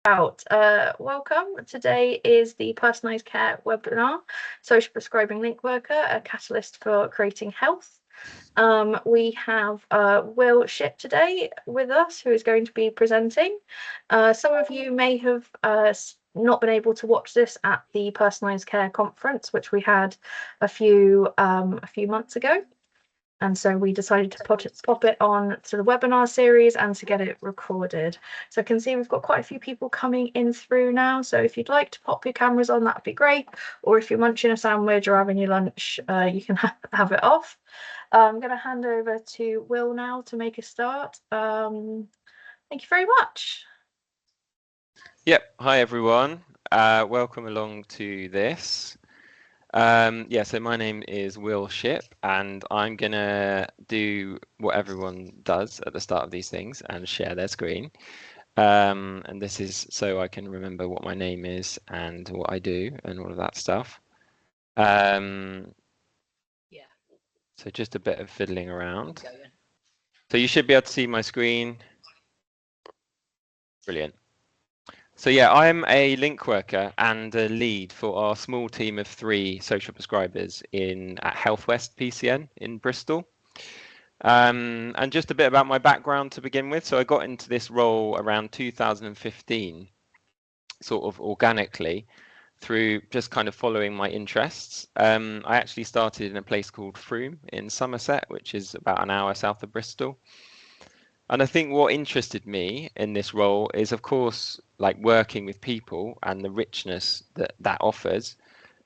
Welcome. Today is the Personalised Care webinar, Social Prescribing Link Worker, a catalyst for creating health. We have Will Shipp today with us, who is going to be presenting. Some of you may have not been able to watch this at the Personalised Care conference, which we had a few months ago. And so we decided to pop it on to the webinar series and to get it recorded. So I can see we've got quite a few people coming in through now. So if you'd like to pop your cameras on, that'd be great. Or if you're munching a sandwich or having your lunch, you can have it off. I'm going to hand over to Will now to make a start. Thank you very much. Yep. Hi, everyone. Welcome along to this. So my name is Will Shipp, and I'm going to do what everyone does at the start of these things and share their screen. And this is so I can remember what my name is and what I do and all of that stuff. So just a bit of fiddling around. So you should be able to see my screen. Brilliant. So yeah, I'm a link worker and a lead for our small team of 3 social prescribers at Health West PCN in Bristol. And just a bit about my background to begin with. So I got into this role around 2015, sort of organically, through just kind of following my interests. I actually started in a place called Frome in Somerset, which is about an hour south of Bristol. And I think what interested me in this role is, of course, like working with people and the richness that offers,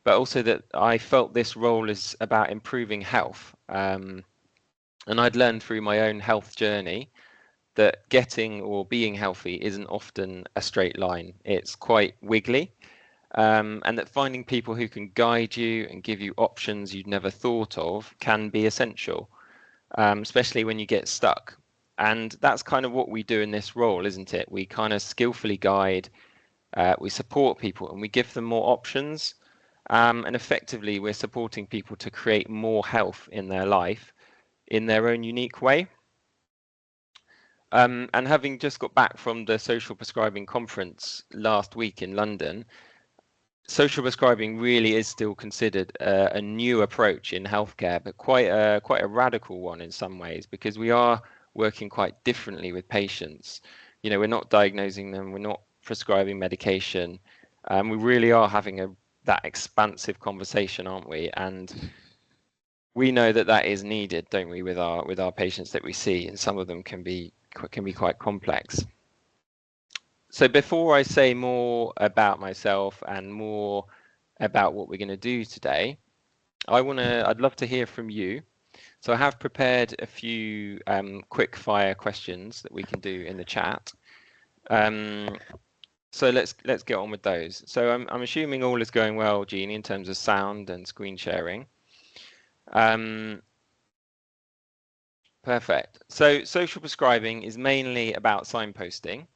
but also that I felt this role is about improving health. And I'd learned through my own health journey that getting or being healthy isn't often a straight line. It's quite wiggly. And that finding people who can guide you and give you options you'd never thought of can be essential, especially when you get stuck. And that's kind of what we do in this role, isn't it? We kind of skillfully guide, we support people, and we give them more options. And effectively, we're supporting people to create more health in their life in their own unique way. And having just got back from the Social Prescribing conference last week in London, social prescribing really is still considered a new approach in healthcare, but quite a radical one in some ways, because we are working quite differently with patients. You know, we're not diagnosing them, we're not prescribing medication. We really are having that expansive conversation, aren't we? And we know that is needed, don't we, with our patients that we see, and some of them can be quite complex. So before I say more about myself and more about what we're going to do today, I'd love to hear from you. So I have prepared a few quick fire questions that we can do in the chat. So let's get on with those. So I'm assuming all is going well, Jeannie, in terms of sound and screen sharing. Perfect. So social prescribing is mainly about signposting.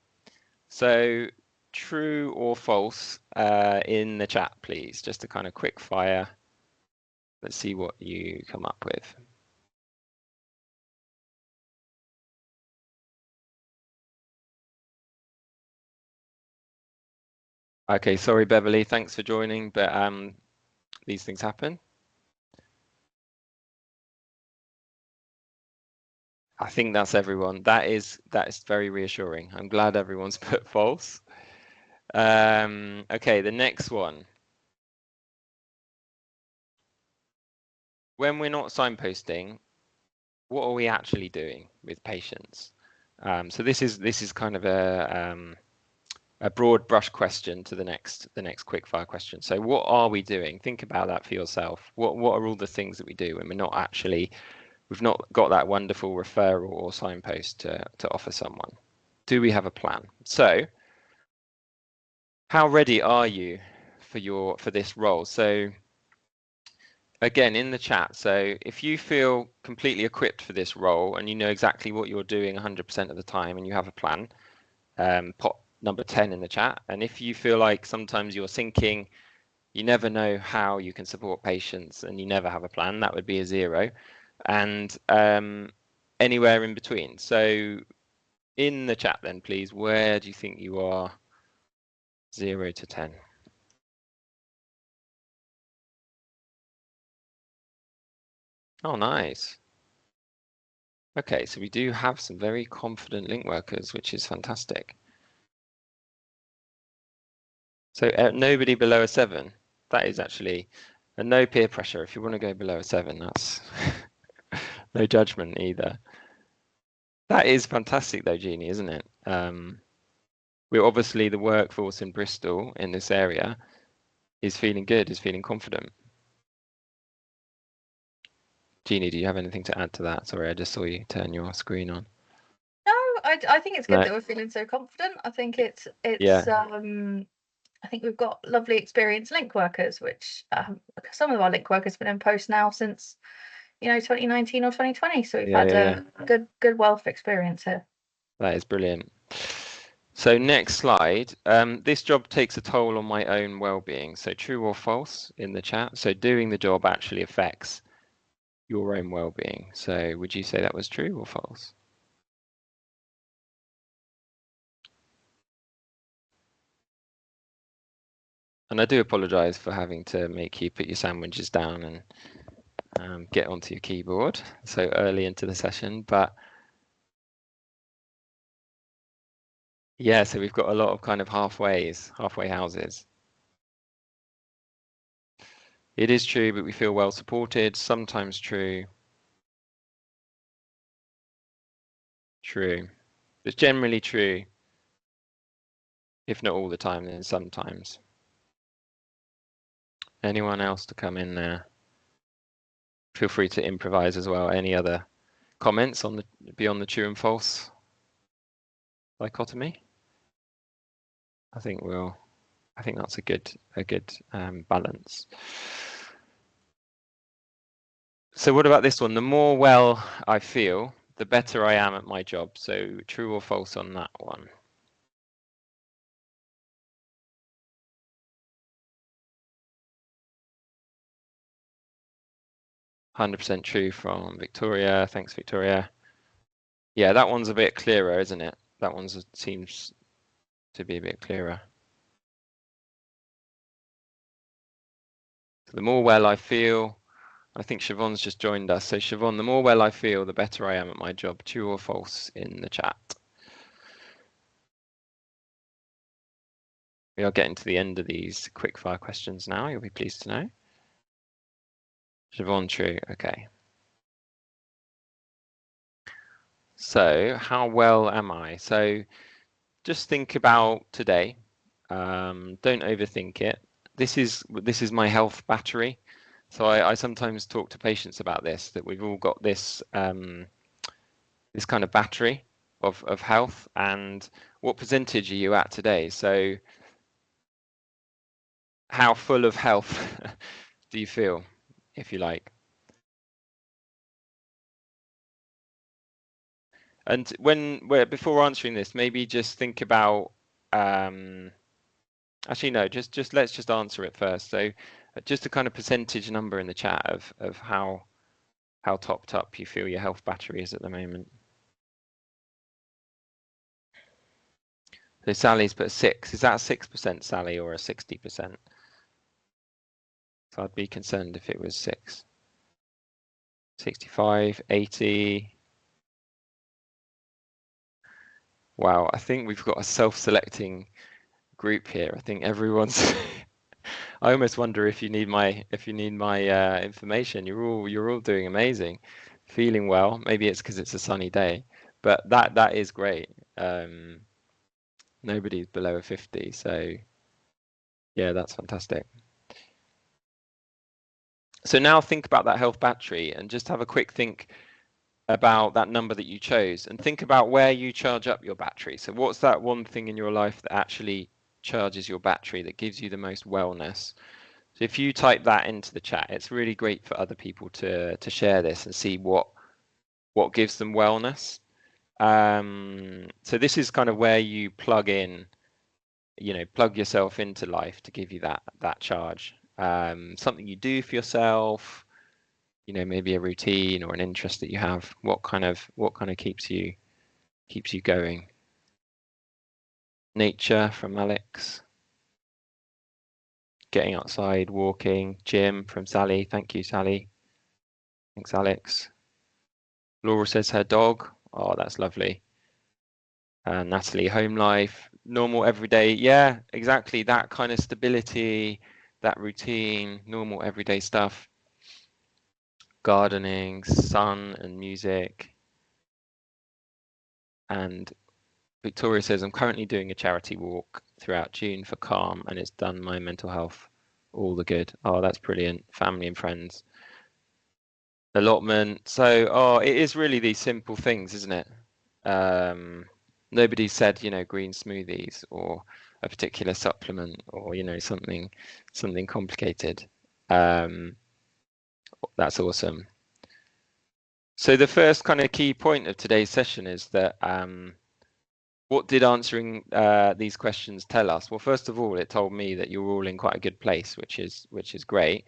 So true or false in the chat, please, just a kind of quick fire. Let's see what you come up with. Okay, sorry, Beverly, thanks for joining, but these things happen. I think that's everyone. That is very reassuring. I'm glad everyone's put false. Okay, the next one. When we're not signposting, what are we actually doing with patients? So this is kind of a broad brush question to the next quickfire question. So what are we doing? Think about that for yourself. What are all the things that we do when we've not got that wonderful referral or signpost to offer someone? Do we have a plan? So how ready are you for this role? So again, in the chat, so if you feel completely equipped for this role and you know exactly what you're doing 100% of the time and you have a plan, pop number 10 in the chat. And if you feel like sometimes you're sinking, you never know how you can support patients and you never have a plan, that would be a 0. And anywhere in between. So in the chat then, please, where do you think you are 0 to 10. Oh, nice. Okay, so we do have some very confident link workers, which is fantastic. So nobody below a 7. That is actually, and no peer pressure. If you want to go below a 7, that's no judgment either. That is fantastic though, Jeannie, isn't it? We're obviously the workforce in Bristol in this area is feeling good, is feeling confident. Jeannie, do you have anything to add to that? Sorry, I just saw you turn your screen on. No, I think it's good No. that we're feeling so confident. I think Yeah. I think we've got lovely experienced link workers, which some of our link workers have been in post now since 2019 or 2020. So we've had a good wealth of experience here. That is brilliant. So next slide. This job takes a toll on my own well-being. So true or false in the chat. So doing the job actually affects your own well-being. So would you say that was true or false? And I do apologize for having to make you put your sandwiches down and get onto your keyboard so early into the session, but yeah, so we've got a lot of kind of halfway houses. It is true, but we feel well supported. Sometimes true. True. It's generally true. If not all the time, then sometimes. Anyone else to come in there? Feel free to improvise as well. Any other comments on the beyond the true and false dichotomy? I think that's a good balance. So what about this one? The more well I feel, the better I am at my job. So true or false on that one? %100% true from Victoria. Thanks, Victoria. Yeah, that one's a bit clearer, isn't it? That one seems to be a bit clearer. So the more well I feel, I think Siobhan's just joined us. So Siobhan, the more well I feel, the better I am at my job. True or false in the chat? We are getting to the end of these quickfire questions now. You'll be pleased to know. Siobhan, true. Okay. So how well am I? So just think about today. Don't overthink it. This is my health battery. So I sometimes talk to patients about this, that we've all got this this kind of battery of health, and what percentage are you at today? So how full of health do you feel, if you like? And before answering this, maybe just think about actually no, just let's just answer it first. So just a kind of percentage number in the chat of how topped up you feel your health battery is at the moment. So Sally's put 6. Is that a 6%, Sally, or a 60%? So I'd be concerned if it was 6. 65, 80. Wow, I think we've got a self-selecting group here. I think everyone's I almost wonder if you need my information. You're all doing amazing, feeling well. Maybe it's because it's a sunny day, but that is great. Nobody's below a 50, so yeah, that's fantastic. So now think about that health battery and just have a quick think about that number that you chose, and think about where you charge up your battery. So what's that one thing in your life that actually charges your battery, that gives you the most wellness? So if you type that into the chat, it's really great for other people to share this and see what gives them wellness. So this is kind of where you plug in, plug yourself into life to give you that charge. Something you do for yourself, maybe a routine or an interest that you have. What kind of keeps you going? Nature from Alex. getting outside, walking, gym from Sally. Thank you, Sally. Thanks, Alex. Laura says her dog. Oh, that's lovely. Natalie, home life, normal everyday. Yeah, exactly. That kind of stability, that routine, normal everyday stuff. Gardening, sun and music. And Victoria says, I'm currently doing a charity walk throughout June for calm, and it's done my mental health all the good. Oh, that's brilliant. Family and friends. Allotment. So, oh, it is really these simple things, isn't it? Nobody said, green smoothies or a particular supplement or, something complicated. That's awesome. So the first kind of key point of today's session is that what did answering these questions tell us? Well, first of all, it told me that you're all in quite a good place, which is great.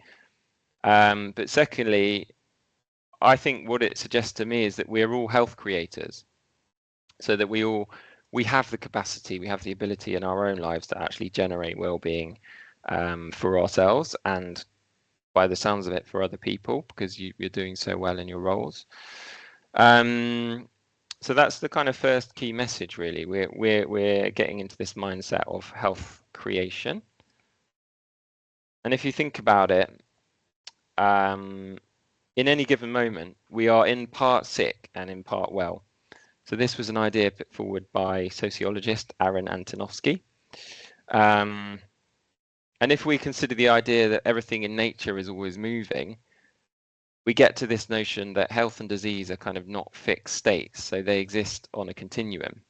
But secondly, I think what it suggests to me is that we're all health creators, so that we have the capacity, we have the ability in our own lives to actually generate well-being for ourselves, and by the sounds of it, for other people, because you're doing so well in your roles. So that's the kind of first key message, really. We're getting into this mindset of health creation, and if you think about it, in any given moment, we are in part sick and in part well. So this was an idea put forward by sociologist Aaron Antonovsky. And if we consider the idea that everything in nature is always moving, we get to this notion that health and disease are kind of not fixed states, so they exist on a continuum.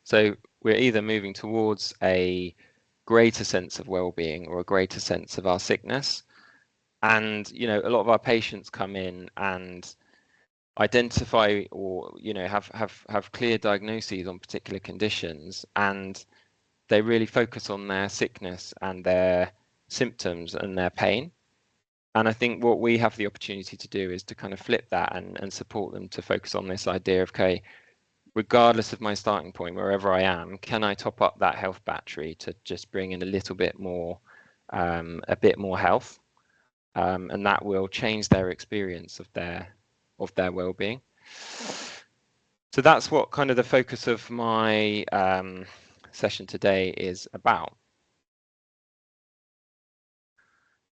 So we're either moving towards a greater sense of well-being or a greater sense of our sickness. And, a lot of our patients come in and identify or have clear diagnoses on particular conditions, and they really focus on their sickness and their symptoms and their pain. And I think what we have the opportunity to do is to kind of flip that and support them to focus on this idea of, okay, regardless of my starting point, wherever I am, can I top up that health battery to just bring in a little bit more health, and that will change their experience of their well-being. So that's what kind of the focus of my session today is about.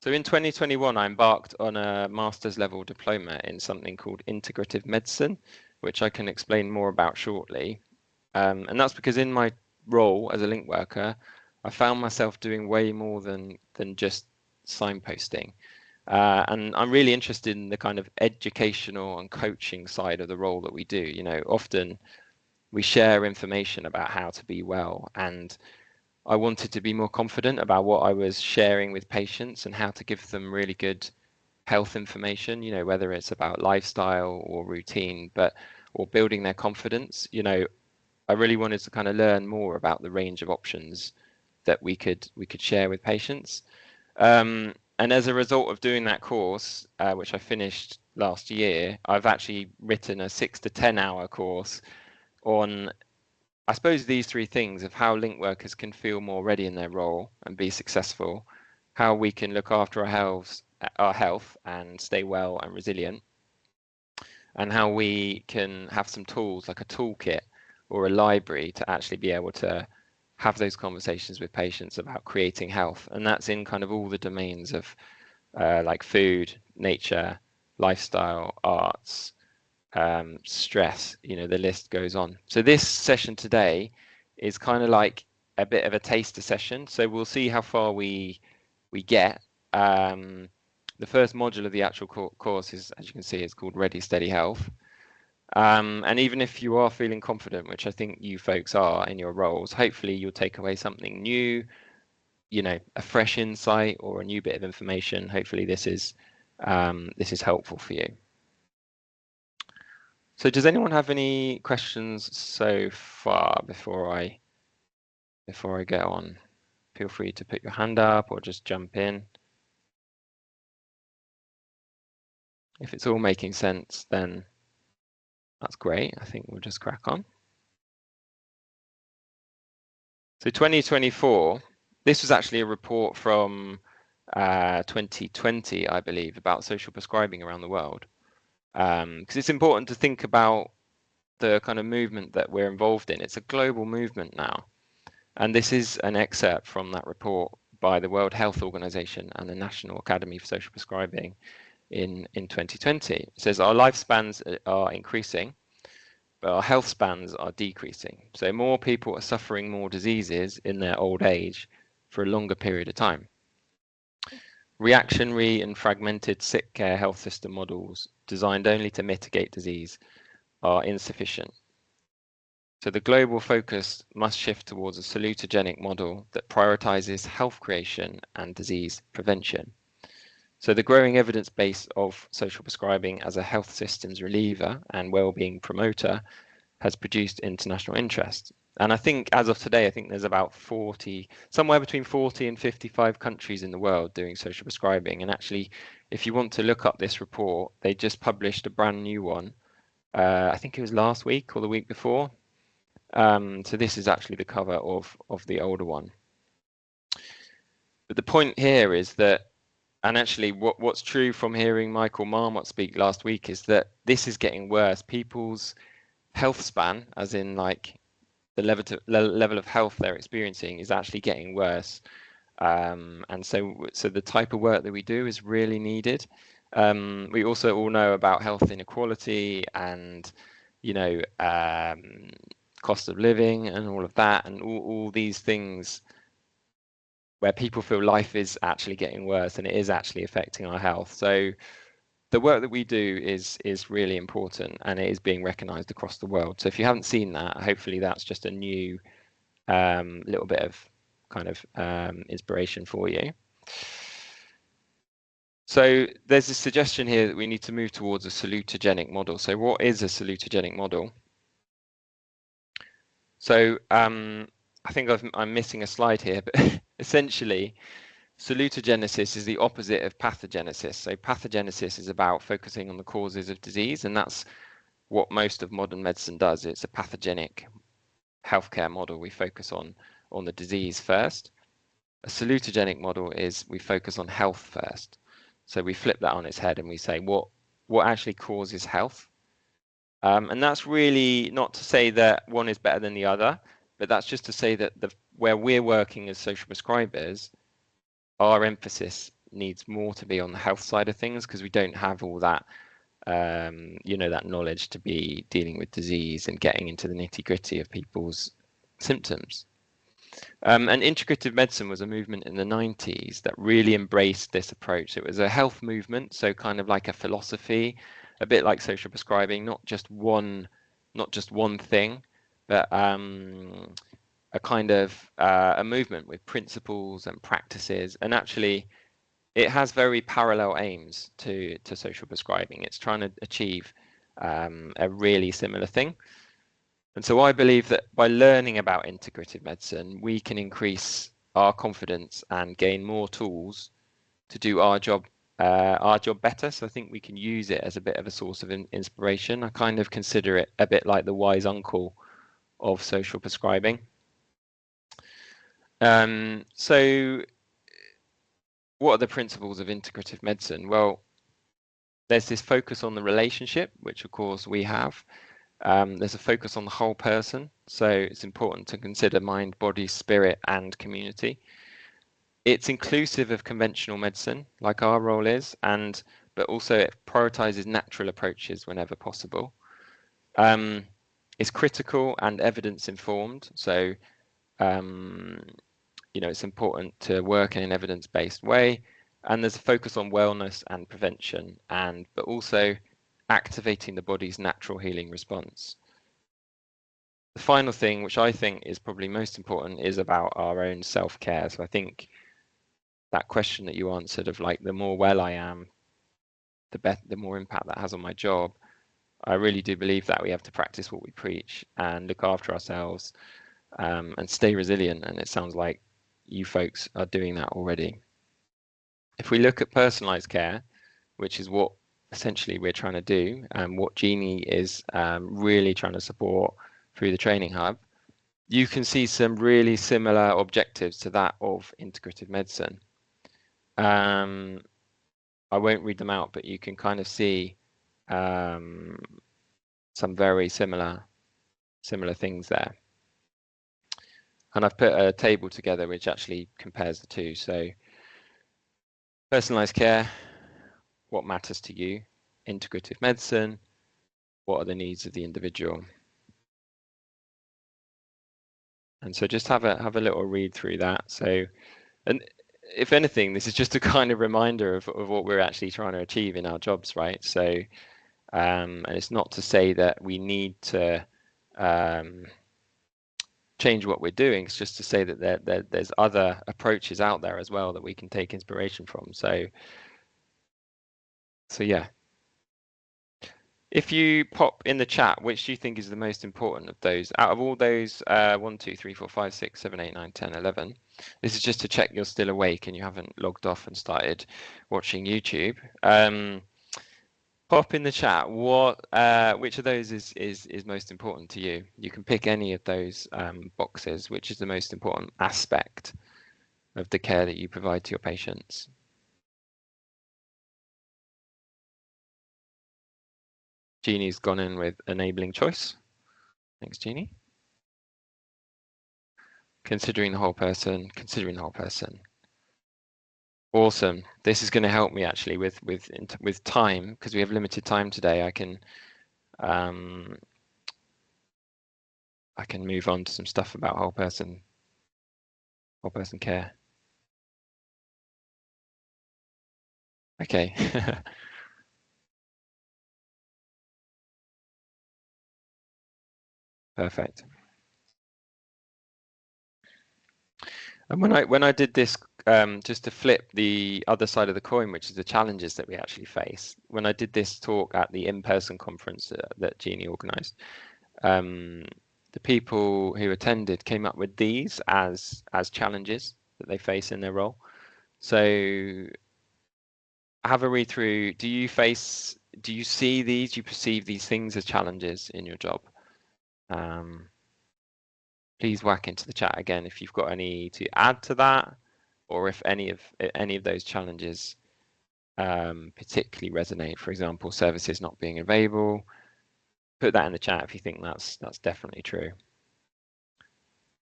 So in 2021, I embarked on a master's level diploma in something called integrative medicine, which I can explain more about shortly. And that's because in my role as a link worker, I found myself doing way more than just signposting. And I'm really interested in the kind of educational and coaching side of the role that we do. Often we share information about how to be well, and I wanted to be more confident about what I was sharing with patients and how to give them really good health information, whether it's about lifestyle or routine, or building their confidence. I really wanted to kind of learn more about the range of options that we could share with patients. And as a result of doing that course, which I finished last year, I've actually written a 6 to 10 hour course on, I suppose, these three things of how link workers can feel more ready in their role and be successful, how we can look after our health and stay well and resilient, and how we can have some tools like a toolkit or a library to actually be able to have those conversations with patients about creating health. And that's in kind of all the domains of like food, nature, lifestyle, arts, stress, the list goes on. So this session today is kind of like a bit of a taster session. So we'll see how far we get. The first module of the actual course is, as you can see, it's called Ready, Steady, Health. And even if you are feeling confident, which I think you folks are in your roles, hopefully you'll take away something new, a fresh insight or a new bit of information. Hopefully this is helpful for you. So does anyone have any questions so far before I get on? Feel free to put your hand up or just jump in. If it's all making sense, then that's great. I think we'll just crack on. So 2024 This was actually a report from 2020, I believe, about social prescribing around the world. Because it's important to think about the kind of movement that we're involved in. It's a global movement now. And this is an excerpt from that report by the World Health Organization and the National Academy for Social Prescribing in 2020. It says our lifespans are increasing, but our health spans are decreasing. So more people are suffering more diseases in their old age for a longer period of time. Reactionary and fragmented sick care health system models designed only to mitigate disease are insufficient. So the global focus must shift towards a salutogenic model that prioritizes health creation and disease prevention. So the growing evidence base of social prescribing as a health systems reliever and well-being promoter has produced international interest. And I think as of today, I think there's about 40, somewhere between 40 and 55 countries in the world doing social prescribing. And actually, if you want to look up this report, they just published a brand new one. I think it was last week or the week before. So this is actually the cover of the older one. But the point here is that, and actually what's true from hearing Michael Marmot speak last week, is that this is getting worse. People's health span, as in like the level of health they're experiencing, is actually getting worse. And so the type of work that we do is really needed. We also all know about health inequality and, you know, cost of living and all of that, and all these things where people feel life is actually getting worse and it is actually affecting our health. So the work that we do is really important, and it is being recognized across the world. So if you haven't seen that, hopefully that's just a new little bit of kind of inspiration for you. So there's a suggestion here that we need to move towards a salutogenic model. So what is a salutogenic model? So I think I'm missing a slide here, but essentially salutogenesis is the opposite of pathogenesis. So pathogenesis is about focusing on the causes of disease, and that's what most of modern medicine does. It's a pathogenic healthcare model. We focus on the disease first. A salutogenic model is we focus on health first. So we flip that on its head and we say what actually causes health. And that's really not to say that one is better than the other, but that's just to say that where we're working as social prescribers, our emphasis needs more to be on the health side of things, because we don't have all that, you know, that knowledge to be dealing with disease and getting into the nitty-gritty of people's symptoms. And integrative medicine was a movement in the 90s that really embraced this approach. It was a health movement, so kind of like a philosophy, a bit like social prescribing, not just one thing, but a kind of a movement with principles and practices. And actually, it has very parallel aims to social prescribing. It's trying to achieve a really similar thing. And so I believe that by learning about integrative medicine, we can increase our confidence and gain more tools to do our job better. So I think we can use it as a bit of a source of inspiration. I kind of consider it a bit like the wise uncle of social prescribing. So what are the principles of integrative medicine? Well, there's this focus on the relationship, which of course we have. There's a focus on the whole person, so it's important to consider mind, body, spirit, and community. It's inclusive of conventional medicine, like our role is, but also it prioritizes natural approaches whenever possible. It's critical and evidence informed, so you know, it's important to work in an evidence-based way, and there's a focus on wellness and prevention, but also activating the body's natural healing response. The final thing, which I think is probably most important, is about our own self-care. So I think that question that you answered of like, the more well I am, the more impact that has on my job. I really do believe that we have to practice what we preach and look after ourselves and stay resilient. And it sounds like you folks are doing that already. If we look at personalized care, which is what essentially we're trying to do, and what Jeannie is really trying to support through the training hub, you can see some really similar objectives to that of integrative medicine. I won't read them out, but you can kind of see some very similar things there. And I've put a table together which actually compares the two. So personalized care, what matters to you? Integrative medicine, what are the needs of the individual? And so just have a little read through that. So, and if anything, this is just a kind of reminder of what we're actually trying to achieve in our jobs, right? So, and it's not to say that we need to change what we're doing. It's just to say that there's other approaches out there as well that we can take inspiration from. So yeah. If you pop in the chat, which do you think is the most important of those? Out of all those 1, 2, 3, 4, 5, 6, 7, 8, 9, 10, 11, this is just to check you're still awake and you haven't logged off and started watching YouTube. Pop in the chat which of those is most important to you. You can pick any of those boxes, which is the most important aspect of the care that you provide to your patients. Jeannie's gone in with enabling choice. Thanks, Jeannie. Considering the whole person. Awesome. This is going to help me actually with time, because we have limited time today. I can move on to some stuff about whole person care. Okay. Perfect. And when I did this, just to flip the other side of the coin, which is the challenges that we actually face, when I did this talk at the in-person conference that Jeannie organised, the people who attended came up with these as challenges that they face in their role. So have a read through. Do you see these? Do you perceive these things as challenges in your job? Please whack into the chat again if you've got any to add to that, or if any of those challenges particularly resonate. For example, services not being available. Put that in the chat if you think that's definitely true.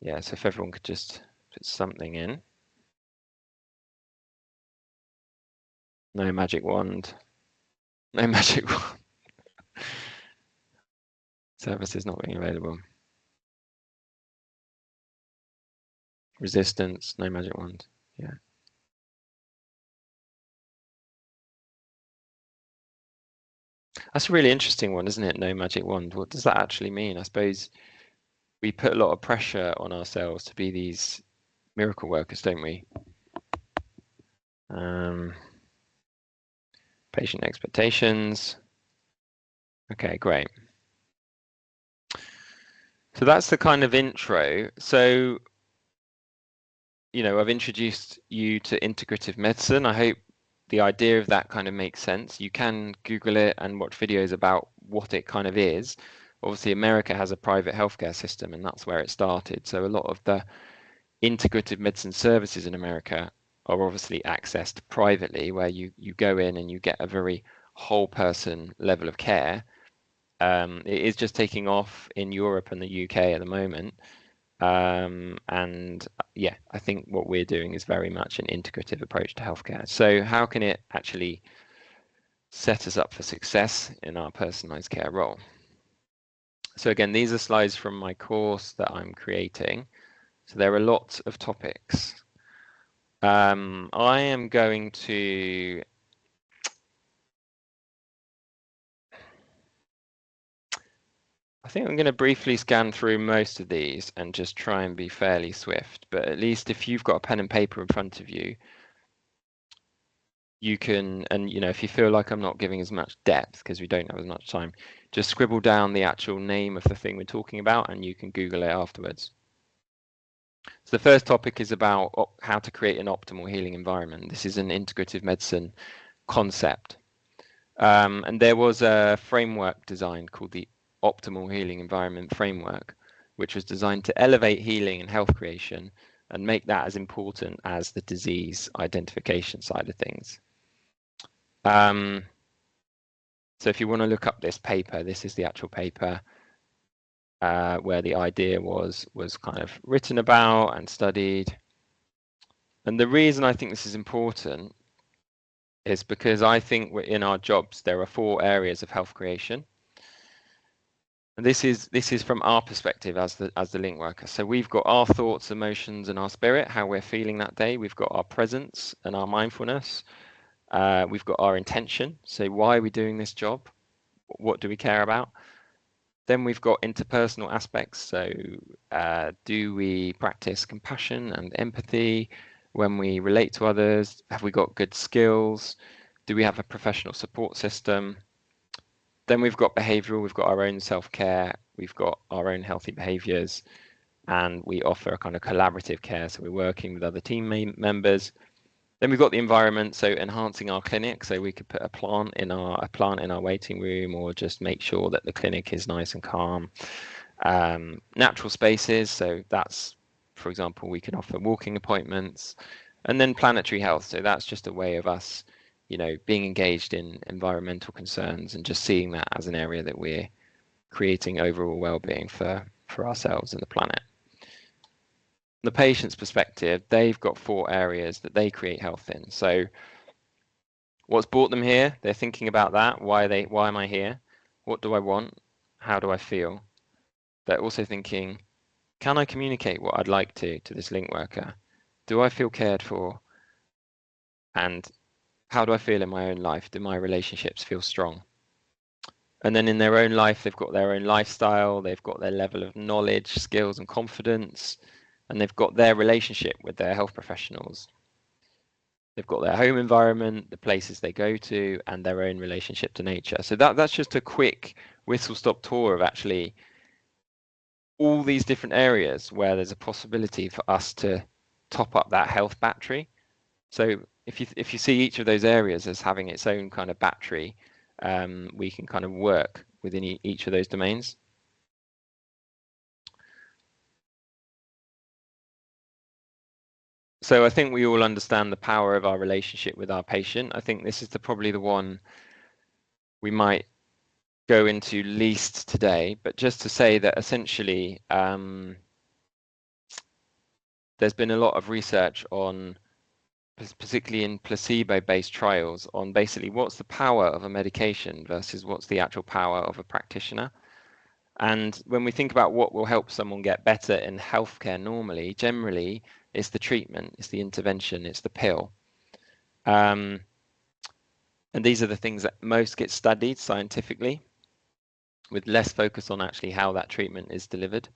Yeah, so if everyone could just put something in. No magic wand. No magic wand. Services not being available. Resistance, no magic wand. Yeah. That's a really interesting one, isn't it? No magic wand. What does that actually mean? I suppose we put a lot of pressure on ourselves to be these miracle workers, don't we? Patient expectations. Okay, great. So that's the kind of intro. So, you know, I've introduced you to integrative medicine. I hope the idea of that kind of makes sense. You can Google it and watch videos about what it kind of is. Obviously, America has a private healthcare system, and that's where it started. So a lot of the integrative medicine services in America are obviously accessed privately, where you go in and you get a very whole person level of care. It is just taking off in Europe and the UK at the moment. And yeah, I think what we're doing is very much an integrative approach to healthcare. So how can it actually set us up for success in our personalized care role? So again, these are slides from my course that I'm creating. So there are lots of topics. I am going to I think I'm going to briefly scan through most of these and just try and be fairly swift, but at least if you've got a pen and paper in front of you, you can, and you know, if you feel like I'm not giving as much depth because we don't have as much time, just scribble down the actual name of the thing we're talking about and you can Google it afterwards. So the first topic is about how to create an optimal healing environment. This is an integrative medicine concept. And there was a framework designed called the Optimal Healing Environment Framework. which was designed to elevate healing and health creation and make that as important as the disease identification side of things. So if you want to look up this paper, this is the actual paper where the idea was kind of written about and studied. And the reason I think this is important is because I think in our jobs there are 4 areas of health creation. And this is from our perspective as the link worker. So we've got our thoughts, emotions, and our spirit, how we're feeling that day. We've got our presence and our mindfulness. We've got our intention. So why are we doing this job? What do we care about? Then we've got interpersonal aspects. So do we practice compassion and empathy when we relate to others? Have we got good skills? Do we have a professional support system? Then we've got behavioral, we've got our own self-care, we've got our own healthy behaviors, and we offer a kind of collaborative care. So we're working with other team members. Then we've got the environment, so enhancing our clinic. So we could put a plant in our waiting room, or just make sure that the clinic is nice and calm. Natural spaces, so that's, for example, we can offer walking appointments. And then planetary health, so that's just a way of us being engaged in environmental concerns and just seeing that as an area that we're creating overall well-being for ourselves and the planet. From the patient's perspective, they've got 4 areas that they create health in. So what's brought them here? They're thinking about that. Why am I here? What do I want? How do I feel? They're also thinking, can I communicate what I'd like to this link worker? Do I feel cared for? And how do I feel in my own life? Do my relationships feel strong? And then in their own life, they've got their own lifestyle, they've got their level of knowledge, skills, and confidence, and they've got their relationship with their health professionals. They've got their home environment, the places they go to, and their own relationship to nature. So that's just a quick whistle-stop tour of actually all these different areas where there's a possibility for us to top up that health battery. So if you see each of those areas as having its own kind of battery, we can kind of work within each of those domains. So I think we all understand the power of our relationship with our patient. I think this is probably the one we might go into least today, but just to say that essentially there's been a lot of research on, particularly in placebo-based trials, on basically what's the power of a medication versus what's the actual power of a practitioner. And when we think about what will help someone get better in healthcare normally, generally, it's the treatment, it's the intervention, it's the pill. And these are the things that most get studied scientifically, with less focus on actually how that treatment is delivered.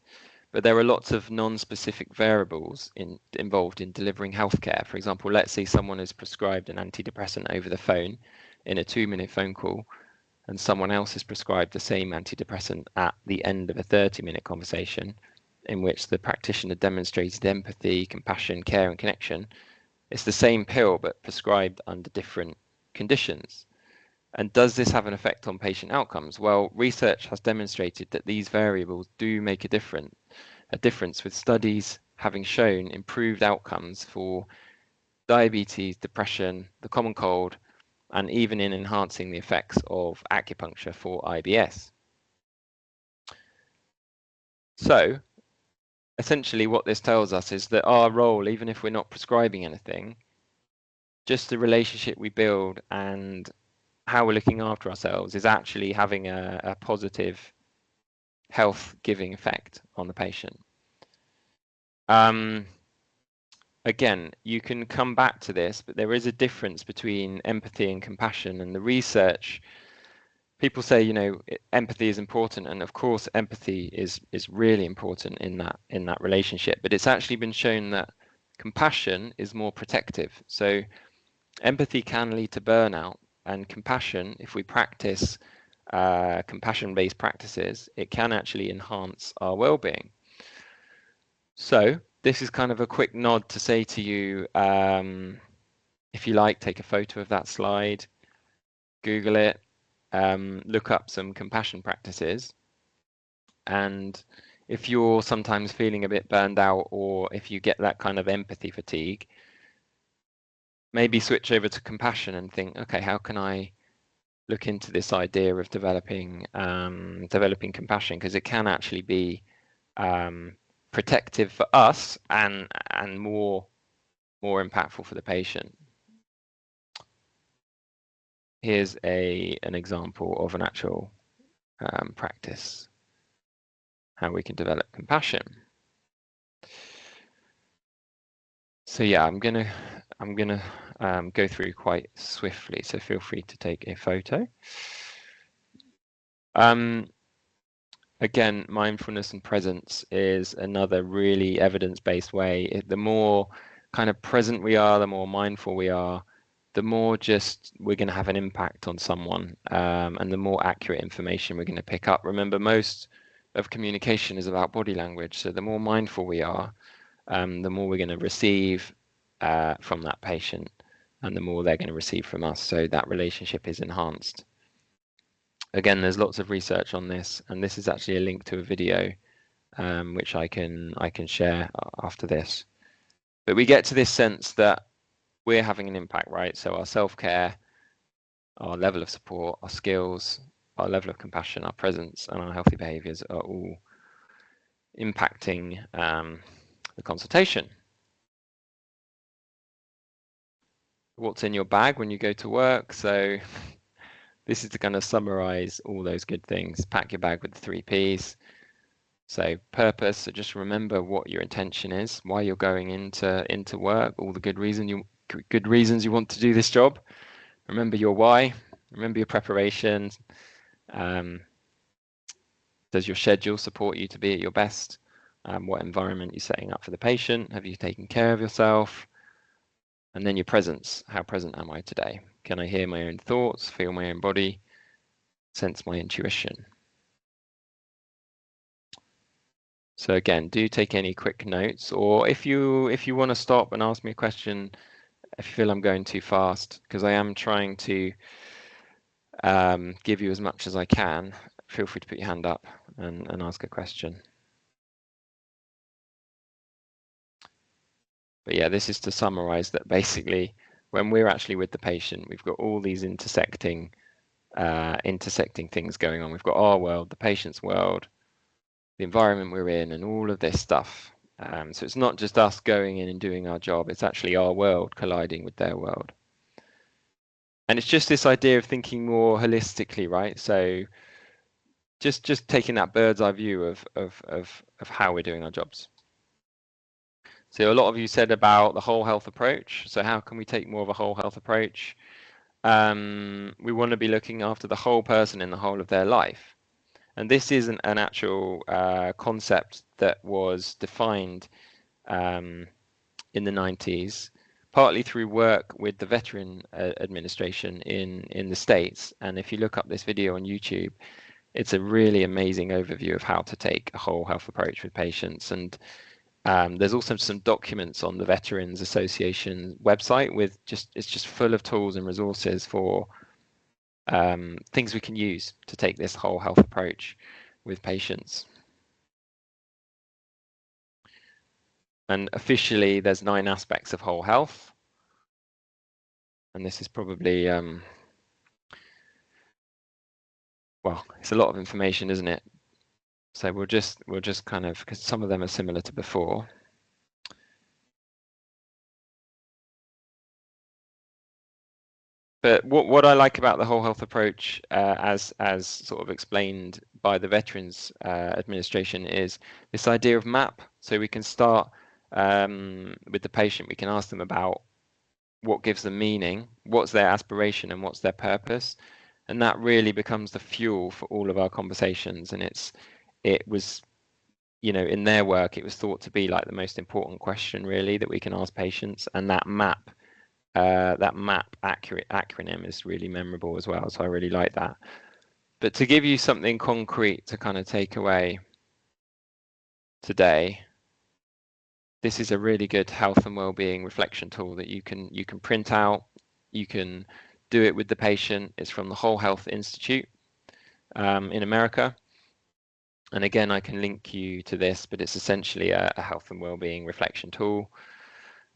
But there are lots of non-specific variables involved in delivering healthcare. For example, let's say someone is prescribed an antidepressant over the phone in a 2-minute phone call, and someone else is prescribed the same antidepressant at the end of a 30-minute conversation, in which the practitioner demonstrated empathy, compassion, care, and connection. It's the same pill, but prescribed under different conditions. And does this have an effect on patient outcomes? Well, research has demonstrated that these variables do make a difference, with studies having shown improved outcomes for diabetes, depression, the common cold, and even in enhancing the effects of acupuncture for IBS. So essentially what this tells us is that our role, even if we're not prescribing anything, just the relationship we build and how we're looking after ourselves is actually having a positive health giving effect on the patient. Again, you can come back to this, but there is a difference between empathy and compassion, and the research, people say, empathy is important, and of course empathy is really important in that relationship, but it's actually been shown that compassion is more protective. So empathy can lead to burnout, and compassion, if we practice compassion-based practices, it can actually enhance our well-being. So this is kind of a quick nod to say to you, if you like, take a photo of that slide, Google it, look up some compassion practices, and if you're sometimes feeling a bit burned out, or if you get that kind of empathy fatigue, maybe switch over to compassion and think, okay, how can I look into this idea of developing compassion, because it can actually be protective for us and more impactful for the patient. Here's an example of an actual practice, how we can develop compassion. So yeah, I'm gonna go through quite swiftly, so feel free to take a photo. Again, mindfulness and presence is another really evidence-based way. The more kind of present we are, the more mindful we are, the more just we're going to have an impact on someone, and the more accurate information we're going to pick up. Remember, most of communication is about body language, so the more mindful we are, the more we're going to receive from that patient, and the more they're going to receive from us, so that relationship is enhanced. Again, there's lots of research on this, and this is actually a link to a video which I can share after this. But we get to this sense that we're having an impact, right? So our self-care, our level of support, our skills, our level of compassion, our presence, and our healthy behaviors are all impacting the consultation. What's in your bag when you go to work? So this is to kind of summarize all those good things. Pack your bag with the 3 Ps. So purpose, so just remember what your intention is, why you're going into work, all the good reasons you want to do this job. Remember your why, remember your preparation. Does your schedule support you to be at your best? What environment you're setting up for the patient? Have you taken care of yourself? And then your presence, how present am I today? Can I hear my own thoughts, feel my own body, sense my intuition? So again, do take any quick notes, or if you want to stop and ask me a question, if you feel I'm going too fast, because I am trying to give you as much as I can, feel free to put your hand up and ask a question. But yeah, this is to summarize that basically when we're actually with the patient, we've got all these intersecting things going on. We've got our world, the patient's world, the environment we're in, and all of this stuff. So it's not just us going in and doing our job, it's actually our world colliding with their world. And it's just this idea of thinking more holistically, right? So just taking that bird's eye view of how we're doing our jobs. So a lot of you said about the whole health approach. So how can we take more of a whole health approach? We want to be looking after the whole person in the whole of their life. And this is an actual concept that was defined in the 90s, partly through work with the Veteran Administration in the States. And if you look up this video on YouTube, it's a really amazing overview of how to take a whole health approach with patients. And there's also some documents on the Veterans Association website with it's just full of tools and resources for things we can use to take this whole health approach with patients. And officially, there's 9 aspects of whole health. And this is probably, well, it's a lot of information, isn't it? So we'll just kind of, because some of them are similar to before. But what I like about the whole health approach, as sort of explained by the Veterans Administration, is this idea of map. So we can start with the patient. We can ask them about what gives them meaning, what's their aspiration, and what's their purpose, and that really becomes the fuel for all of our conversations. And it was, you know, in their work, it was thought to be like the most important question really that we can ask patients, and that map acronym is really memorable as well, so I really like that. But to give you something concrete to kind of take away today, this is a really good health and well-being reflection tool that you can print out. You can do it with the patient. It's from the Whole Health Institute in America. And again, I can link you to this, but it's essentially a health and wellbeing reflection tool.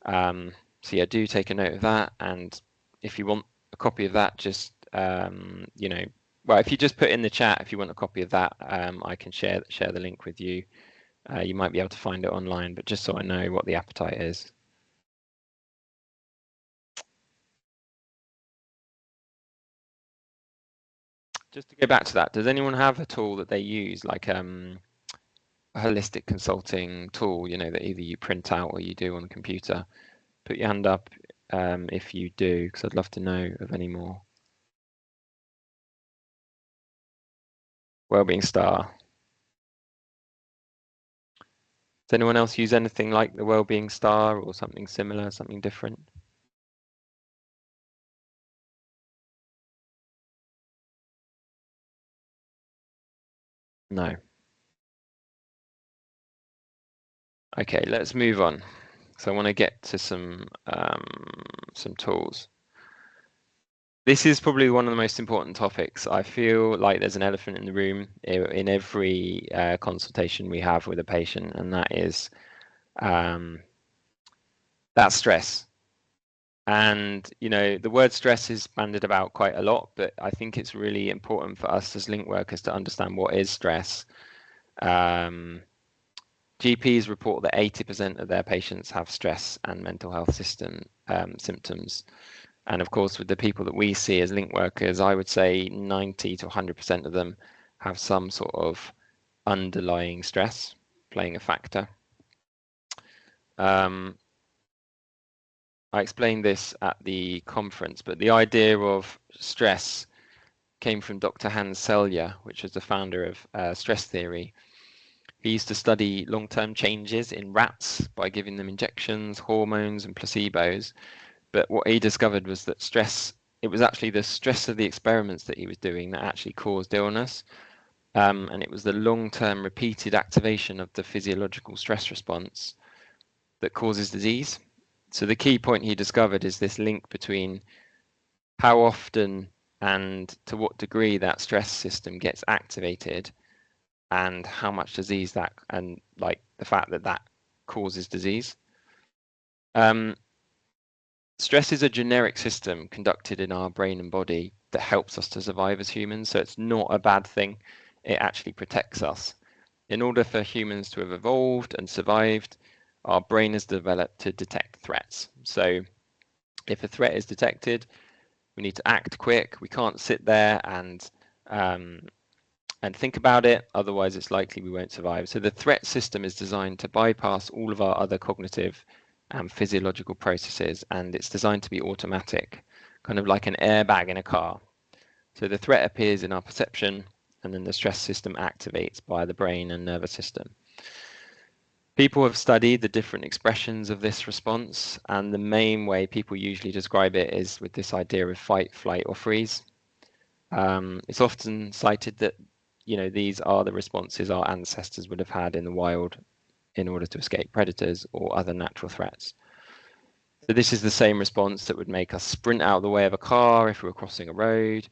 So yeah, do take a note of that. And if you want a copy of that, just well, if you just put in the chat if you want a copy of that, I can share the link with you. You might be able to find it online, but just so I know what the appetite is. Just to go back to that, does anyone have a tool that they use, like a holistic consulting tool, that either you print out or you do on the computer? Put your hand up if you do, because I'd love to know of any more. Wellbeing Star. Does anyone else use anything like the Wellbeing Star or something similar, something different? No. Okay, let's move on. So I want to get to some tools. This is probably one of the most important topics. I feel like there's an elephant in the room in every consultation we have with a patient, and that is that stress. And the word stress is bandied about quite a lot, but I think it's really important for us as link workers to understand what is stress. GPs report that 80% of their patients have stress and mental health symptoms. And of course, with the people that we see as link workers, I would say 90 to 100% of them have some sort of underlying stress playing a factor. I explained this at the conference, but the idea of stress came from Dr. Hans Selye, which was the founder of stress theory. He used to study long-term changes in rats by giving them injections, hormones, and placebos. But what he discovered was that it was actually the stress of the experiments that he was doing that actually caused illness. And it was the long-term repeated activation of the physiological stress response that causes disease. So the key point he discovered is this link between how often and to what degree that stress system gets activated and how much disease that, and like the fact that that causes disease. Stress is a generic system conducted in our brain and body that helps us to survive as humans. So it's not a bad thing. It actually protects us. In order for humans to have evolved and survived, our brain is developed to detect threats. So if a threat is detected, we need to act quick. We can't sit there and think about it. Otherwise, it's likely we won't survive. So the threat system is designed to bypass all of our other cognitive and physiological processes, and it's designed to be automatic, kind of like an airbag in a car. So the threat appears in our perception, and then the stress system activates by the brain and nervous system. People have studied the different expressions of this response, and the main way people usually describe it is with this idea of fight, flight, or freeze. It's often cited that these are the responses our ancestors would have had in the wild in order to escape predators or other natural threats. So this is the same response that would make us sprint out of the way of a car if we were crossing a road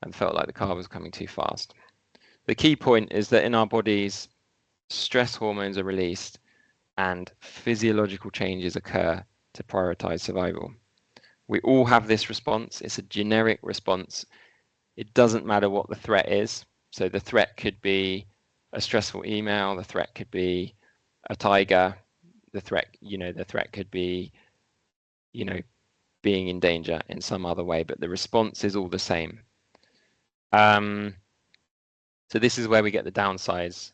and felt like the car was coming too fast. The key point is that in our bodies, stress hormones are released and physiological changes occur to prioritize survival. We all have this response. It's a generic response. It doesn't matter what the threat is. So the threat could be a stressful email. The threat could be a tiger. The threat could be, being in danger in some other way, but the response is all the same. So this is where we get the downsides.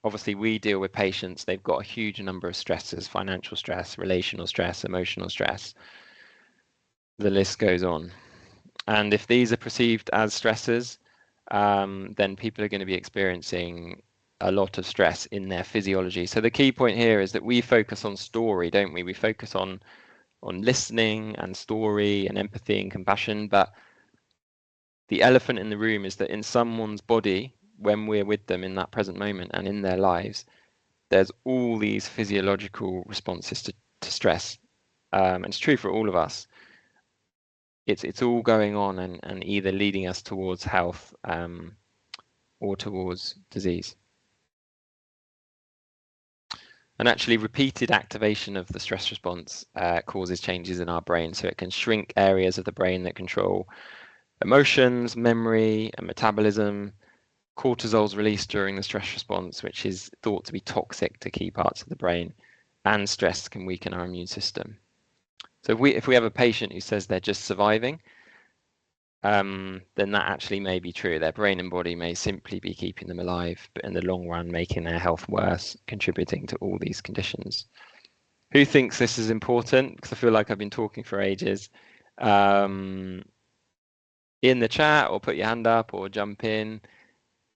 Obviously, we deal with patients. They've got a huge number of stresses: financial stress, relational stress, emotional stress. The list goes on. And if these are perceived as stressors, then people are going to be experiencing a lot of stress in their physiology. So the key point here is that we focus on story, don't we? We focus on listening and story and empathy and compassion. But the elephant in the room is that in someone's body, when we're with them in that present moment and in their lives, there's all these physiological responses to stress. And it's true for all of us. It's all going on and either leading us towards health or towards disease. And actually, repeated activation of the stress response causes changes in our brain. So it can shrink areas of the brain that control emotions, memory, and metabolism. Cortisol is released during the stress response, which is thought to be toxic to key parts of the brain. And stress can weaken our immune system. So if we have a patient who says they're just surviving, then that actually may be true. Their brain and body may simply be keeping them alive, but in the long run, making their health worse, contributing to all these conditions. Who thinks this is important? Because I feel like I've been talking for ages. In the chat, or put your hand up, or jump in.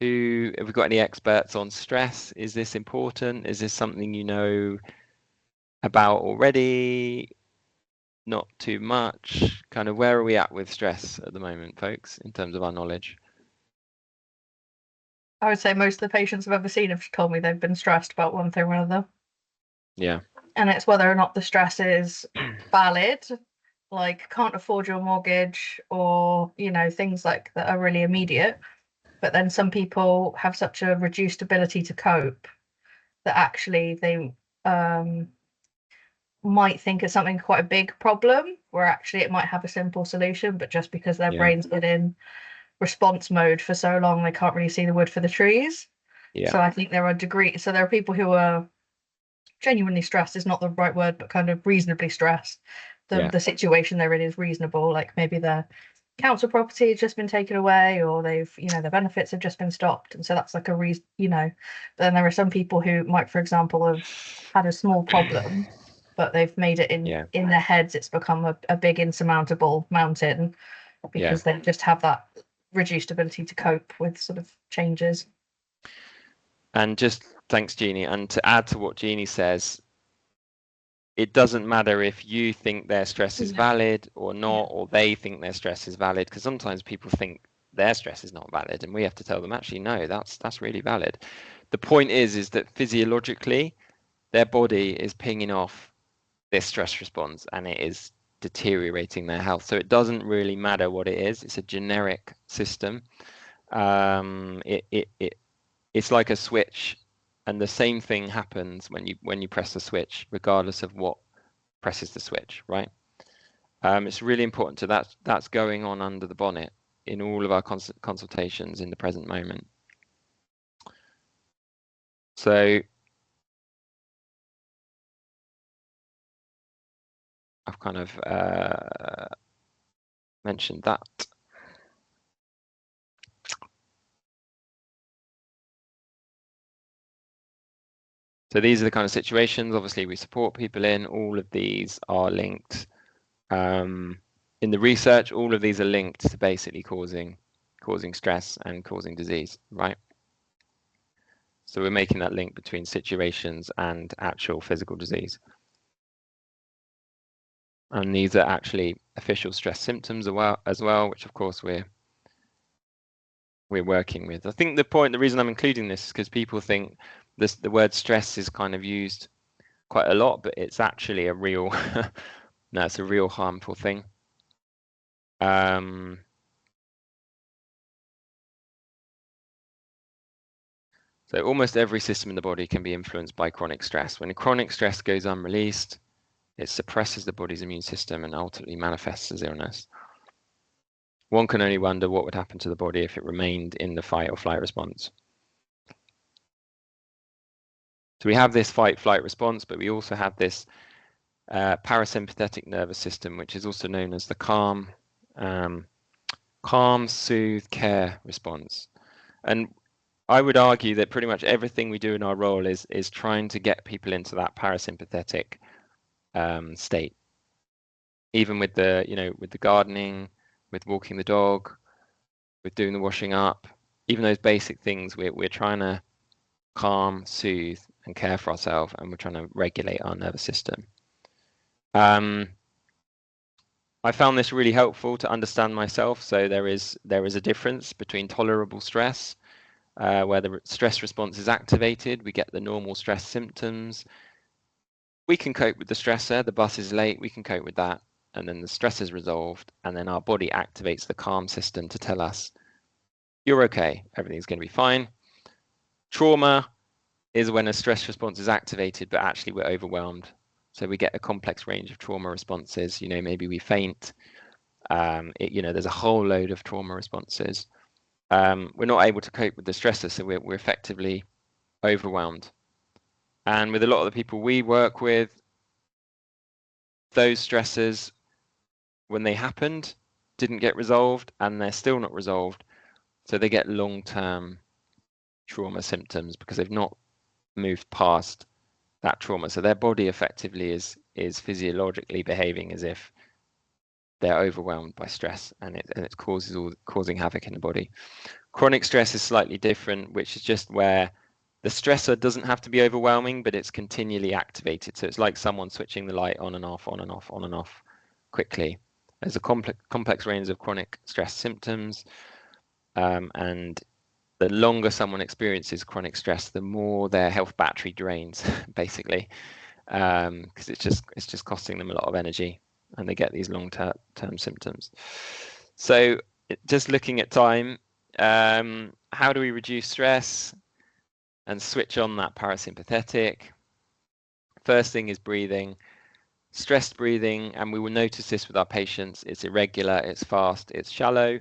Have we got any experts on stress? Is this important? Is this something you know about already? Not too much. Kind of where are we at with stress at the moment, folks, in terms of our knowledge? I would say most of the patients I've ever seen have told me they've been stressed about one thing or another. Yeah. And it's whether or not the stress is valid, like can't afford your mortgage, or, you know, things like that are really immediate. But then some people have such a reduced ability to cope that actually they might think it's something quite a big problem, where actually it might have a simple solution, but just because their brain's been in response mode for so long, they can't really see the wood for the trees. Yeah. So I think there are degrees. So there are people who are genuinely stressed is not the right word, but kind of reasonably stressed. The situation they're in is reasonable. Like maybe their council property has just been taken away, or they've, you know, their benefits have just been stopped, and so that's like a reason, you know. But then there are some people who might, for example, have had a small problem, but they've made it in their heads. It's become a big insurmountable mountain because they just have that reduced ability to cope with sort of changes. And just thanks, Jeannie. And to add to what Jeannie says, it doesn't matter if you think their stress is valid or not, or they think their stress is valid, because sometimes people think their stress is not valid, and we have to tell them, actually, no, that's really valid. The point is that physiologically, their body is pinging off this stress response, and it is deteriorating their health. So it doesn't really matter what it is. It's a generic system. It's like a switch, and the same thing happens when you press the switch, regardless of what presses the switch, right? It's really important. So that's going on under the bonnet in all of our consultations in the present moment. So I've kind of mentioned that. So these are the kind of situations, obviously, we support people in. All of these are linked. In the research, all of these are linked to basically causing stress and causing disease, right? So we're making that link between situations and actual physical disease. And these are actually official stress symptoms as well, which of course we're working with. I think the reason I'm including this is because people think the word stress is kind of used quite a lot, but it's actually a real no, it's a real harmful thing. So almost every system in the body can be influenced by chronic stress. When chronic stress goes unreleased, it suppresses the body's immune system and ultimately manifests as illness. One can only wonder what would happen to the body if it remained in the fight or flight response. So we have this fight-flight response, but we also have this parasympathetic nervous system, which is also known as the calm, soothe, care response. And I would argue that pretty much everything we do in our role is trying to get people into that parasympathetic state. Even with the gardening, with walking the dog, with doing the washing up, even those basic things, we're trying to calm, soothe, and care for ourselves, and we're trying to regulate our nervous system. I found this really helpful to understand myself. So there is a difference between tolerable stress, where the stress response is activated, we get the normal stress symptoms. We can cope with the stressor, the bus is late, we can cope with that, and then the stress is resolved, and then our body activates the calm system to tell us, you're okay. Everything's going to be fine. Trauma is when a stress response is activated, but actually we're overwhelmed. So we get a complex range of trauma responses. Maybe we faint. There's a whole load of trauma responses. We're not able to cope with the stressor, so we're effectively overwhelmed. And with a lot of the people we work with, those stressors, when they happened, didn't get resolved, and they're still not resolved. So they get long-term trauma symptoms because they've not moved past that trauma. So their body effectively is physiologically behaving as if they're overwhelmed by stress, and it's causing havoc in the body. Chronic stress is slightly different, which is just where the stressor doesn't have to be overwhelming, but it's continually activated. So it's like someone switching the light on and off, on and off, on and off quickly. There's a complex range of chronic stress symptoms, and the longer someone experiences chronic stress, the more their health battery drains, basically, because it's just costing them a lot of energy, and they get these long-term symptoms. So just looking at time, how do we reduce stress and switch on that parasympathetic? First thing is breathing. Stressed breathing, and we will notice this with our patients, it's irregular, it's fast, it's shallow.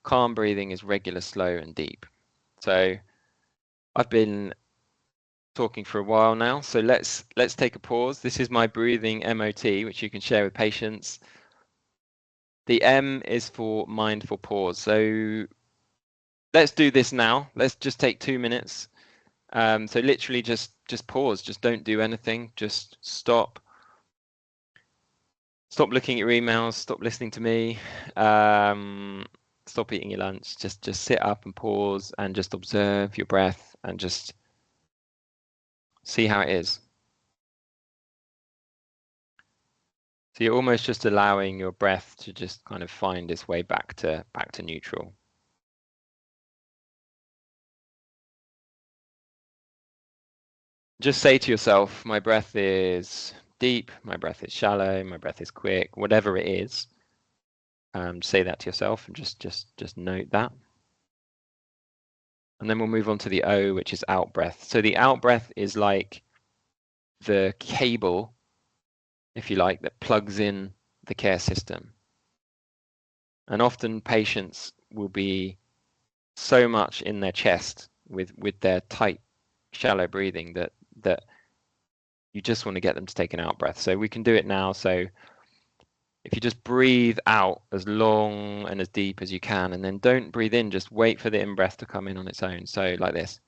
Calm breathing is regular, slow, and deep. So I've been talking for a while now, so let's take a pause. This is my breathing MOT, which you can share with patients. The M is for mindful pause. So let's do this now. Let's just take 2 minutes. So literally just pause, just don't do anything, just stop looking at your emails, stop listening to me, stop eating your lunch, just sit up and pause and just observe your breath and just see how it is. So you're almost just allowing your breath to just kind of find its way back to neutral. Just say to yourself, my breath is deep, my breath is shallow, my breath is quick, whatever it is. Say that to yourself and just note that. And then we'll move on to the O, which is out breath. So the out breath is like the cable, if you like, that plugs in the care system. And often patients will be so much in their chest with their tight, shallow breathing that you just want to get them to take an out breath. So we can do it now. So if you just breathe out as long and as deep as you can, and then don't breathe in, just wait for the in-breath to come in on its own. So like this.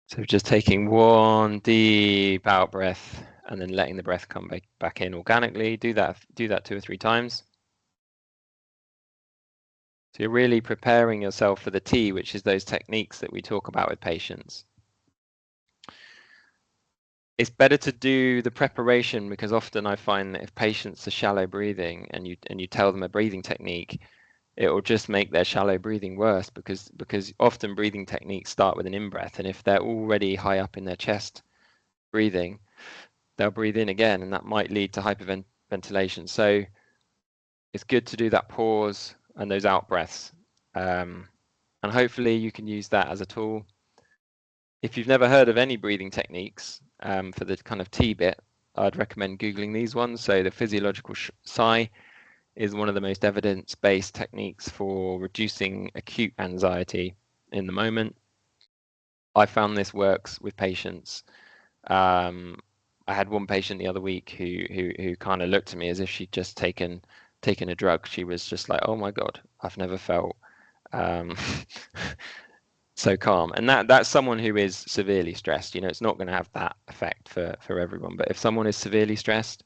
So just taking one deep out breath and then letting the breath come back in organically. Do that 2 or 3 times. So you're really preparing yourself for the T, which is those techniques that we talk about with patients. It's better to do the preparation because often I find that if patients are shallow breathing and you tell them a breathing technique, it will just make their shallow breathing worse because often breathing techniques start with an in-breath, and if they're already high up in their chest breathing, they'll breathe in again, and that might lead to hyperventilation. So it's good to do that pause and those out breaths, and hopefully you can use that as a tool. If you've never heard of any breathing techniques for the kind of T bit, I'd recommend Googling these ones. So the physiological sigh is one of the most evidence-based techniques for reducing acute anxiety in the moment. I found this works with patients. I had one patient the other week who kind of looked at me as if she'd just taken a drug. She was just like, "Oh my God, I've never felt so calm." And that's someone who is severely stressed. It's not going to have that effect for everyone, but if someone is severely stressed,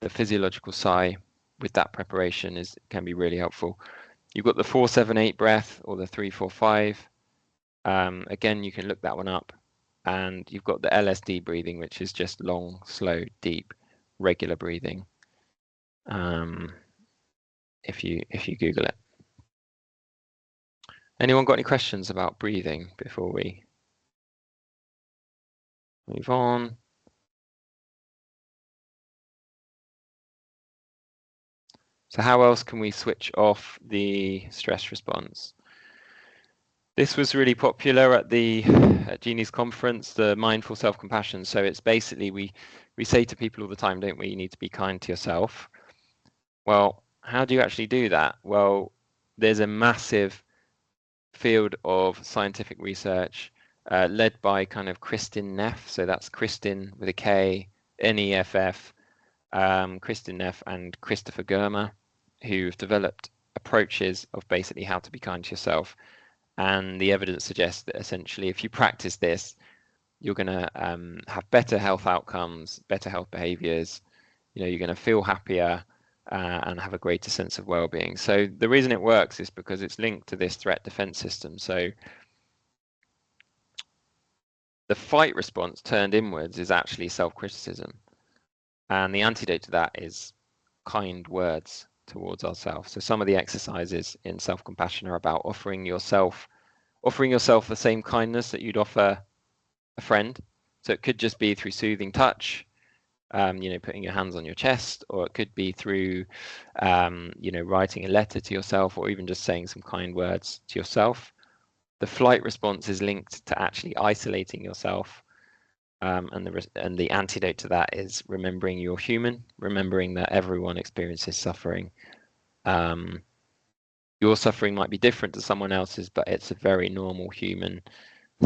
the physiological sigh with that preparation can be really helpful. You've got the 4-7-8 breath or the 3-4-5. Again, you can look that one up. And you've got the LSD breathing, which is just long, slow, deep, regular breathing. if you Google it. Anyone got any questions about breathing before we move on? So how else can we switch off the stress response? This was really popular at Jeannie's conference, the mindful self-compassion. So it's basically we say to people all the time, don't we? You need to be kind to yourself. Well, how do you actually do that? Well, there's a massive field of scientific research led by kind of Kristin Neff. So that's Kristin with a K, Neff, Kristin Neff and Christopher Germer, who've developed approaches of basically how to be kind to yourself. And the evidence suggests that essentially if you practice this, you're going to have better health outcomes, better health behaviors. You're going to feel happier and have a greater sense of well-being. So the reason it works is because it's linked to this threat defense system. So the fight response turned inwards is actually self-criticism. And the antidote to that is kind words towards ourselves. So some of the exercises in self-compassion are about offering yourself the same kindness that you'd offer a friend. So it could just be through soothing touch, putting your hands on your chest, or it could be through, writing a letter to yourself, or even just saying some kind words to yourself. The flight response is linked to actually isolating yourself. And the antidote to that is remembering you're human, remembering that everyone experiences suffering. Your suffering might be different to someone else's, but it's a very normal human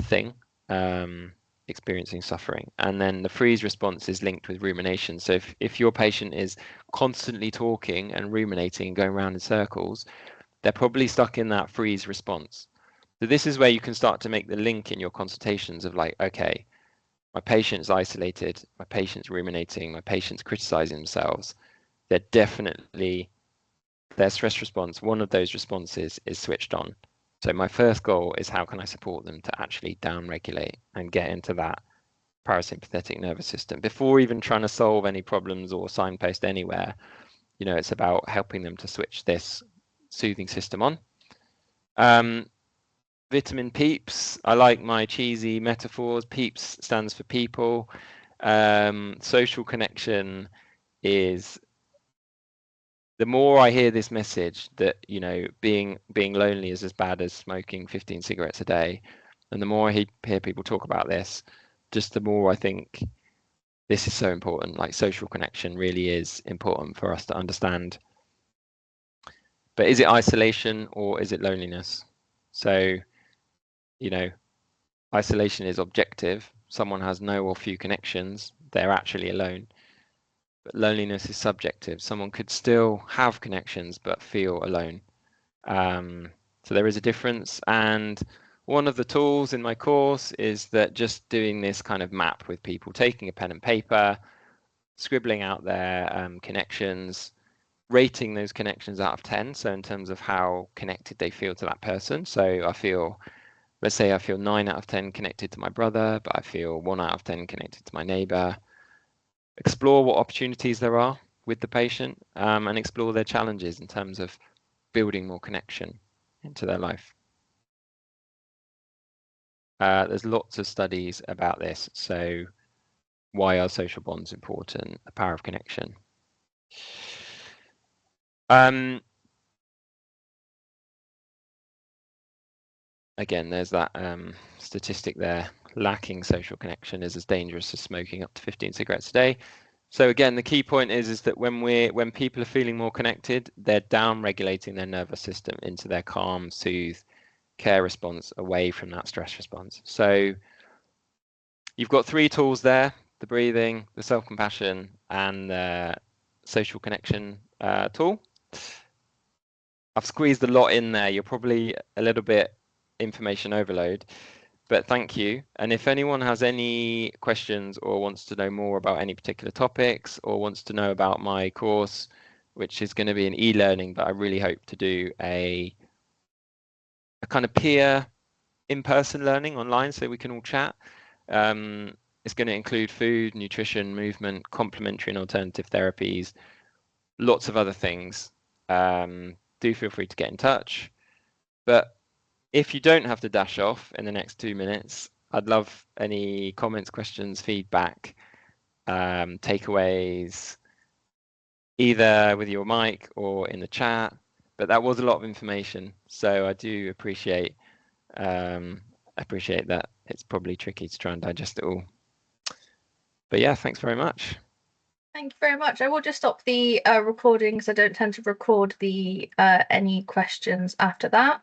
thing, experiencing suffering. And then the freeze response is linked with rumination. So if your patient is constantly talking and ruminating and going around in circles, they're probably stuck in that freeze response. So this is where you can start to make the link in your consultations of like, okay, my patient's isolated, my patient's ruminating, my patient's criticizing themselves. They're definitely, their stress response, one of those responses is switched on. So my first goal is how can I support them to actually downregulate and get into that parasympathetic nervous system before even trying to solve any problems or signpost anywhere. It's about helping them to switch this soothing system on. Vitamin PEEPs. I like my cheesy metaphors. PEEPs stands for people. Social connection is, the more I hear this message that being lonely is as bad as smoking 15 cigarettes a day, and the more I hear people talk about this, just the more I think this is so important. Like social connection really is important for us to understand. But is it isolation or is it loneliness? So isolation is objective. Someone has no or few connections, they're actually alone. But loneliness is subjective. Someone could still have connections but feel alone. So there is a difference. And one of the tools in my course is that just doing this kind of map with people, taking a pen and paper, scribbling out their connections, rating those connections out of 10. So in terms of how connected they feel to that person. So let's say I feel 9 out of 10 connected to my brother, but I feel 1 out of 10 connected to my neighbor. Explore what opportunities there are with the patient and explore their challenges in terms of building more connection into their life. There's lots of studies about this. So why are social bonds important? The power of connection. Again, there's that statistic there. Lacking social connection is as dangerous as smoking up to 15 cigarettes a day. So again, the key point is that when people are feeling more connected, they're down regulating their nervous system into their calm, soothe, care response away from that stress response. So you've got 3 tools there: the breathing, the self-compassion, and the social connection tool. I've squeezed a lot in there. You're probably a little bit information overload, but thank you. And if anyone has any questions or wants to know more about any particular topics or wants to know about my course, which is going to be an e-learning, but I really hope to do a kind of peer in-person learning online so we can all chat. It's going to include food, nutrition, movement, complementary and alternative therapies, lots of other things, do feel free to get in touch. But if you don't have to dash off in the next 2 minutes, I'd love any comments, questions, feedback, takeaways, either with your mic or in the chat. But that was a lot of information, so I do appreciate that it's probably tricky to try and digest it all. But yeah, thanks very much. Thank you very much. I will just stop the recording because I don't tend to record the any questions after that.